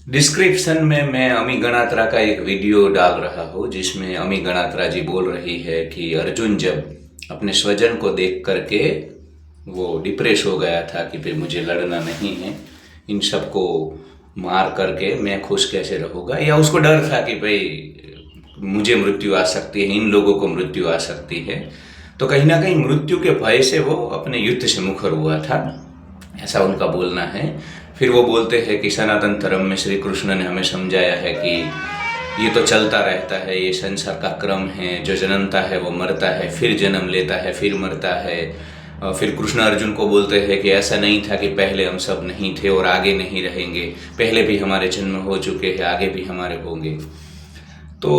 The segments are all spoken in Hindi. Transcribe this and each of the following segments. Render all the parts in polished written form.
डिस्क्रिप्शन में मैं अमी गणात्रा का एक वीडियो डाल रहा हूँ जिसमें अमी गणात्रा जी बोल रही है कि अर्जुन जब अपने स्वजन को देख करके वो डिप्रेस हो गया था कि भाई मुझे लड़ना नहीं है, इन सबको मार करके मैं खुश कैसे रहूँगा, या उसको डर था कि भाई मुझे मृत्यु आ सकती है, इन लोगों को मृत्यु आ सकती है, तो कहीं ना कहीं मृत्यु के भय से वो अपने युद्ध से मुखर हुआ था, ऐसा उनका बोलना है। फिर वो बोलते हैं कि सनातन धर्म में श्री कृष्ण ने हमें समझाया है कि ये तो चलता रहता है, ये संसार का क्रम है, जो जन्मता है वो मरता है, फिर जन्म लेता है, फिर मरता है। फिर कृष्ण अर्जुन को बोलते हैं कि ऐसा नहीं था कि पहले हम सब नहीं थे और आगे नहीं रहेंगे, पहले भी हमारे जन्म हो चुके हैं, आगे भी हमारे होंगे। तो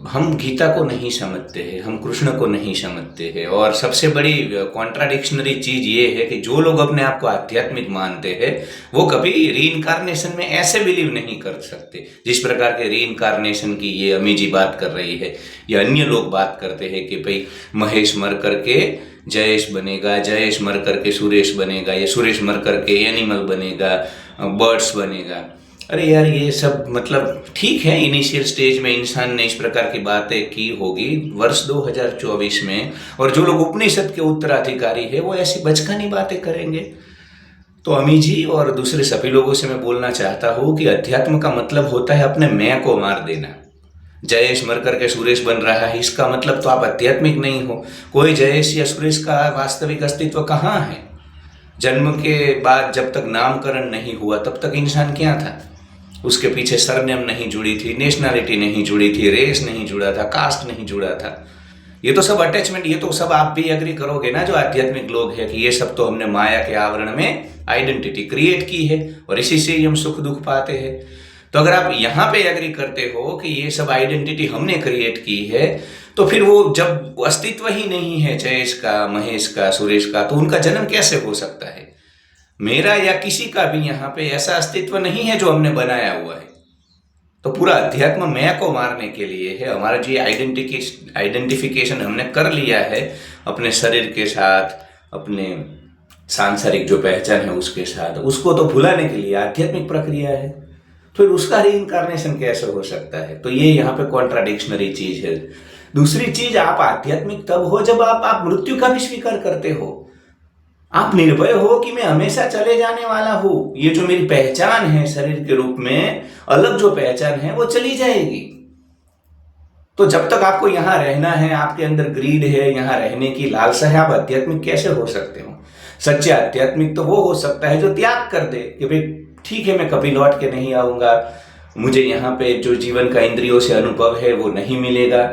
हम गीता को नहीं समझते हैं, हम कृष्ण को नहीं समझते हैं, और सबसे बड़ी कॉन्ट्राडिक्शनरी चीज ये है कि जो लोग अपने आप को आध्यात्मिक मानते हैं वो कभी रीइंकारनेशन में ऐसे बिलीव नहीं कर सकते जिस प्रकार के रीइंकारनेशन की ये अमी जी बात कर रही है, या अन्य लोग बात करते हैं कि भाई महेश मर करके जयेश बनेगा, जयेश मर करके सुरेश बनेगा, या सुरेश मर करके एनिमल बनेगा, बर्ड्स बनेगा। अरे यार, ये सब मतलब ठीक है, इनिशियल स्टेज में इंसान ने इस प्रकार की बातें की होगी वर्ष 2024 में, और जो लोग उपनिषद के उत्तराधिकारी है वो ऐसी बचकानी बातें करेंगे। तो अमी जी और दूसरे सभी लोगों से मैं बोलना चाहता हूँ कि अध्यात्म का मतलब होता है अपने मैं को मार देना। जयेश मर करके सुरेश बन रहा है, इसका मतलब तो आप आध्यात्मिक नहीं हो। कोई जयेश या सुरेश का वास्तविक अस्तित्व कहाँ है? जन्म के बाद जब तक नामकरण नहीं हुआ तब तक इंसान क्या था? उसके पीछे सरनेम नहीं जुड़ी थी, नेशनैलिटी नहीं जुड़ी थी, रेस नहीं जुड़ा था, कास्ट नहीं जुड़ा था। ये तो सब अटैचमेंट, ये तो सब आप भी एग्री करोगे ना जो आध्यात्मिक लोग हैं कि ये सब तो हमने माया के आवरण में आइडेंटिटी क्रिएट की है और इसी से ही हम सुख दुख पाते हैं। तो अगर आप यहाँ पे एग्री करते हो कि ये सब आइडेंटिटी हमने क्रिएट की है, तो फिर वो जब अस्तित्व ही नहीं है जयेश का, महेश का, सुरेश का, तो उनका जन्म कैसे हो सकता है? मेरा या किसी का भी यहाँ पे ऐसा अस्तित्व नहीं है जो हमने बनाया हुआ है। तो पूरा अध्यात्म मैं को मारने के लिए है। हमारा जो आइडेंटिफिकेशन हमने कर लिया है अपने शरीर के साथ, अपने सांसारिक जो पहचान है उसके साथ, उसको तो भुलाने के लिए आध्यात्मिक प्रक्रिया है। फिर उसका रीइंकारनेशन कैसे हो सकता है? तो ये यहाँ पे कॉन्ट्राडिक्शनरी चीज है। दूसरी चीज, आप आध्यात्मिक तब हो जब आप मृत्यु का भी स्वीकार करते हो। आप निर्भय हो कि मैं हमेशा चले जाने वाला हूं, ये जो मेरी पहचान है शरीर के रूप में, अलग जो पहचान है वो चली जाएगी। तो जब तक आपको यहां रहना है, आपके अंदर ग्रीड है, यहां रहने की लालसा है, आप आध्यात्मिक कैसे हो सकते हो? सच्चे आध्यात्मिक तो वो हो सकता है जो त्याग कर दे कि भाई ठीक है, मैं कभी लौट के नहीं आऊंगा, मुझे यहाँ पे जो जीवन का इंद्रियों से अनुभव है वो नहीं मिलेगा।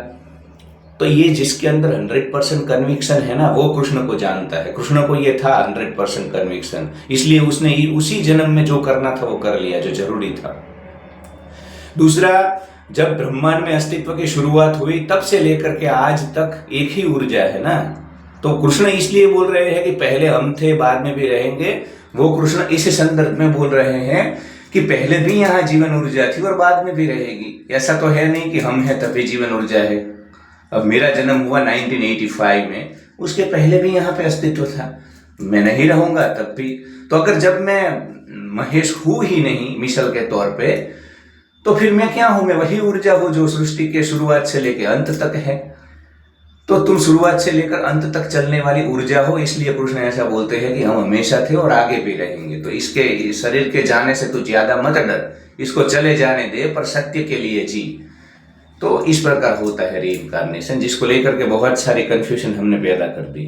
तो ये जिसके अंदर 100% कन्विक्शन है ना, वो कृष्ण को जानता है। कृष्ण को ये था 100% कन्विक्शन, इसलिए उसने उसी जन्म में जो करना था वो कर लिया, जो जरूरी था। दूसरा, जब ब्रह्मांड में अस्तित्व की शुरुआत हुई तब से लेकर के आज तक एक ही ऊर्जा है ना। तो कृष्ण इसलिए बोल रहे हैं कि पहले हम थे, बाद में भी रहेंगे। वो कृष्ण इस संदर्भ में बोल रहे हैं कि पहले भी यहाँ जीवन ऊर्जा थी और बाद में भी रहेगी। ऐसा तो है नहीं कि हम हैं तभी जीवन ऊर्जा है। अब मेरा जन्म हुआ 1985 में, उसके पहले भी यहाँ पे अस्तित्व था, मैं नहीं रहूंगा तब भी। तो अगर जब मैं महेश हूं ही नहीं मिसल के तौर पे, तो फिर मैं क्या हूं? मैं वही ऊर्जा हूं जो सृष्टि के शुरुआत से लेकर अंत तक है। तो तुम शुरुआत से लेकर अंत तक चलने वाली ऊर्जा हो, इसलिए कृष्ण ऐसा बोलते हैं कि हम हमेशा थे और आगे भी रहेंगे। तो इसके शरीर के जाने से तू ज्यादा मत डर, इसको चले जाने दे, पर सत्य के लिए जी। तो इस प्रकार होता है रीइंकारनेशन, जिसको लेकर के बहुत सारी कंफ्यूजन हमने पैदा कर दी।